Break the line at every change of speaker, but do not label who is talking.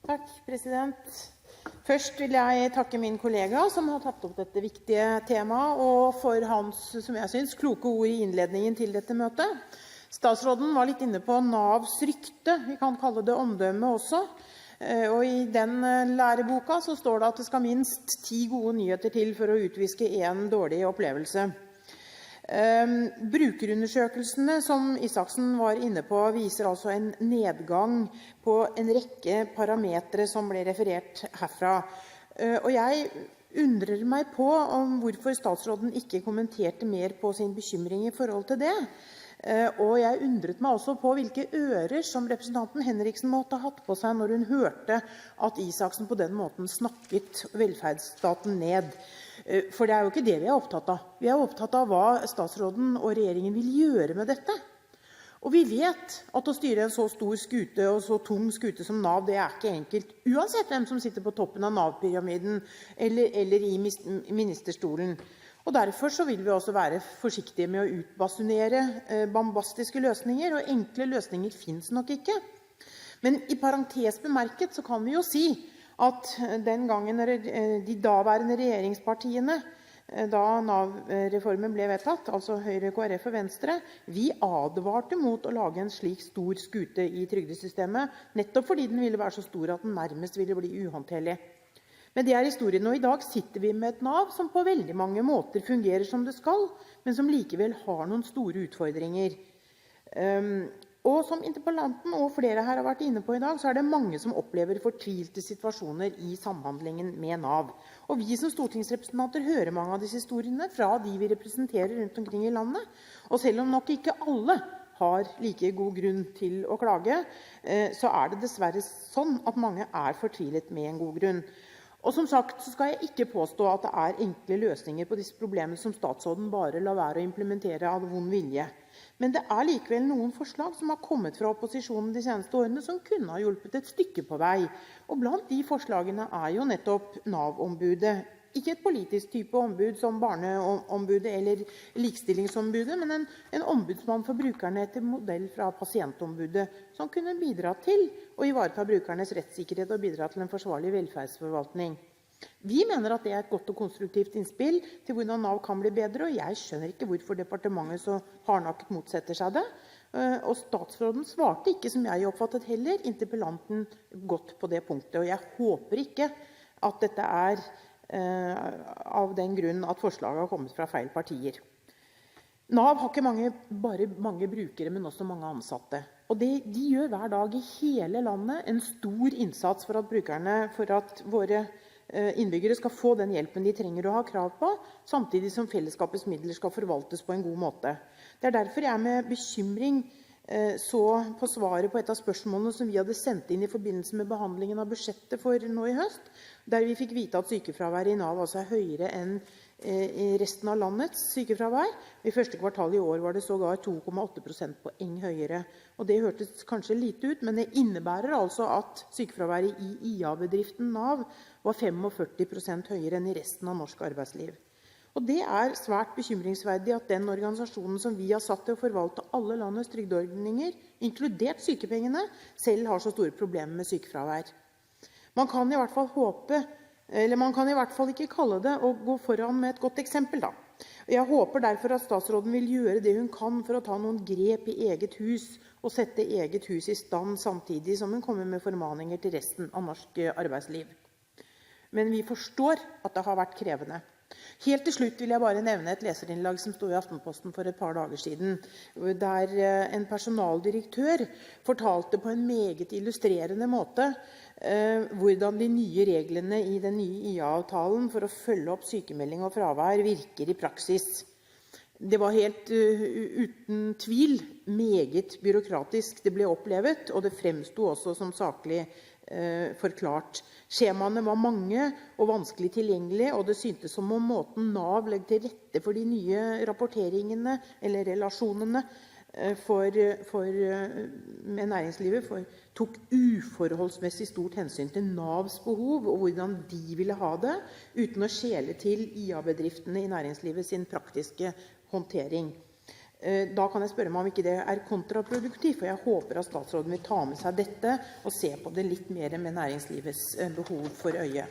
Takk, president. Først vil jeg takke min kollega som har tatt opp dette viktige temaet, og for hans, som jeg synes, kloke ord i innledningen til dette møtet. Statsråden var litt inne på Navs rykte, vi kan kalle det omdømme også. Og i den læreboka så står det at det skal minst 10 gode nyheter til for å utviske en dårlig opplevelse. Brukerundersøkelsene som Isaksen var inne på viser altså en nedgang på en rekke parametre som ble referert herfra. Og jeg undrer meg på om hvorfor statsråden ikke kommenterte mer på sin bekymring i forhold til det. Og jeg undret meg også på hvilke ører som representanten Henriksen måtte ha hatt på seg når hun hørte at Isaksen på den måten snakket velferdsstaten ned. For det er jo ikke det vi er opptatt av. Vi er opptatt av hva statsråden og regjeringen vil gjøre med dette. Og vi vet at å styre en så stor skute og så tung skute som Nav, det er ikke enkelt, uansett hvem som sitter på toppen av Nav-pyramiden eller i ministerstolen. Og derfor så vil vi også være forsiktige med å utbasunere bombastiske løsninger, og enkle løsninger finnes nok ikke. Men i parentes bemerket så kan vi jo si at den gangen de daværende regjeringspartiene, da Nav-reformen ble vedtatt, altså Høyre, KrF og Venstre, vi advarte mot å lage en slik stor skute i trygdesystemet, nettopp fordi den ville være så stor at den nærmest ville bli uhåndterlig. Men det er historien, og i dag sitter vi med et Nav som på veldig mange måter fungerer som det skal, men som likevel har noen store utfordringer. Og som interpellanten og flere her har vært inne på i dag, så er det mange som opplever fortvilte situasjoner i samhandlingen med Nav. Og vi som stortingsrepresentanter hører mange av disse historiene fra de vi representerer rundt omkring i landet. Og selv om nok ikke alle har like god grunn til å klage, så er det dessverre sånn at mange er fortvilet med en god grunn. Og som sagt så skal jeg ikke påstå at det er enkle løsninger på disse problemene som statsråden bare lar være å implementere av vond vilje. Men det er likevel noen forslag som har kommet fra opposisjonen de seneste årene som kunne ha hjulpet et stykke på vei. Og blant de forslagene er jo nettopp Nav-ombudet. Ikke et politisk type ombud som barneombudet eller likestillingsombudet, men en ombudsmann for brukerne etter modell fra pasientombudet, som kunne bidra til å ivareta brukernes rettssikkerhet og bidra til en forsvarlig velferdsforvaltning. Vi mener at det er et godt og konstruktivt innspill til hvordan Nav kan bli bedre, og jeg skjønner ikke hvorfor departementet så hardnakket motsetter seg det. Og statsråden svarte ikke, som jeg oppfattet heller, interpellanten godt på det punktet, og jeg håper ikke at dette er av den grunn at forslaget har kommet fra feil partier. Nav har ikke bare mange brukere, men også mange ansatte. Og de gjør hver dag i hele landet en stor innsats for at våre innbyggere skal få den hjelpen de trenger og har krav på, samtidig som fellesskapets midler skal forvaltes på en god måte. Det er derfor jeg med bekymring så på svaret på et av spørsmålene som vi hadde sendt inn i forbindelse med behandlingen av budsjettet for nå i høst, der vi fikk vite at sykefraværet i Nav altså er høyere enn i resten av landets sykefravær. I første kvartal i år var det sågar 2,8 prosentpoeng høyere. Og det hørtes kanskje lite ut, men det innebærer altså at sykefraværet i IA-bedriften Nav var 45% høyere enn i resten av norsk arbeidsliv. Og det er svært bekymringsverdig at den organisasjonen som vi har satt til å forvalte alle landets trygdeordninger, inkludert sykepengene, selv har så store problemer med sykefravær. Man kan i hvert fall håpe, eller man kan i hvert fall ikke kalle det å gå foran med et godt eksempel da. Jeg håper derfor at statsråden vil gjøre det hun kan for å ta noen grep i eget hus og sette eget hus i stand samtidig som hun kommer med formaninger til resten av norsk arbeidsliv. Men vi forstår at det har vært krevende. Helt til slutt vil jeg bare nevne et leserinnlag som stod i Aftenposten for et par dager siden, der en personaldirektør fortalte på en meget illustrerende måte hvordan de nye reglene i den nye IA-avtalen for å følge opp sykemelding og fravær virker i praksis. Det var helt uten tvil meget byråkratisk det ble opplevet, og det fremstod også som saklig forklart. Skjemaene var mange og vanskelig tilgjengelige, og det syntes som om måten Nav legger til rette for de nye rapporteringene eller relasjonene med næringslivet tok uforholdsmessig stort hensyn til Navs behov og hvordan de ville ha det, uten å skjele til IA-bedriftene i næringslivet sin praktiske håndtering. Da kan jeg spørre meg om ikke det er kontraproduktivt, for jeg håper at statsråden vil ta med seg dette og se på det litt mer med næringslivets behov for øye.